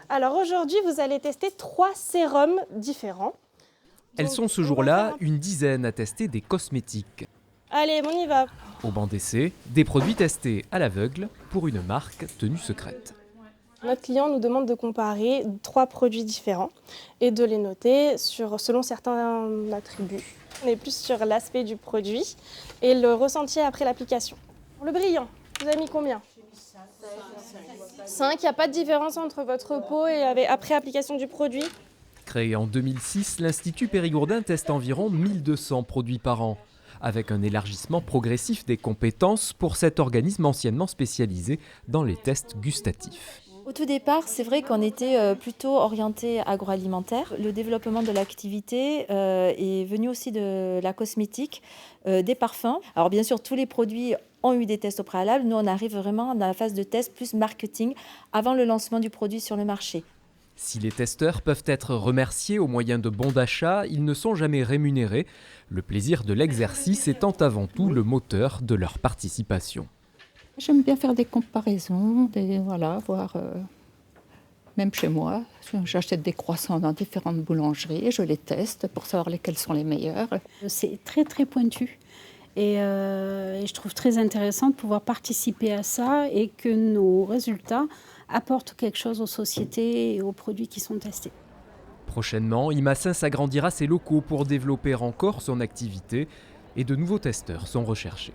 Alors aujourd'hui, vous allez tester 3 sérums différents. Elles Donc, sont ce on va jour-là faire une dizaine à tester des cosmétiques. Allez, on y va. Au banc d'essai, des produits testés à l'aveugle pour une marque tenue secrète. Notre client nous demande de comparer 3 produits différents et de les noter selon certains attributs. On est plus sur l'aspect du produit et le ressenti après l'application. Le brillant, vous avez mis combien? 5. Il n'y a pas de différence entre votre peau et après application du produit? Créé en 2006, l'Institut Périgourdin teste environ 1200 produits par an, avec un élargissement progressif des compétences pour cet organisme anciennement spécialisé dans les tests gustatifs. Au tout départ, c'est vrai qu'on était plutôt orienté agroalimentaire. Le développement de l'activité est venu aussi de la cosmétique, des parfums. Alors bien sûr, tous les produits ont eu des tests au préalable. Nous, on arrive vraiment dans la phase de test plus marketing avant le lancement du produit sur le marché. Si les testeurs peuvent être remerciés au moyen de bons d'achat, ils ne sont jamais rémunérés, le plaisir de l'exercice étant avant tout le moteur de leur participation. J'aime bien faire des comparaisons, voir, même chez moi, j'achète des croissants dans différentes boulangeries, je les teste pour savoir lesquels sont les meilleurs. C'est très très pointu et je trouve très intéressant de pouvoir participer à ça et que nos résultats apportent quelque chose aux sociétés et aux produits qui sont testés. Prochainement, Imassin s'agrandira ses locaux pour développer encore son activité et de nouveaux testeurs sont recherchés.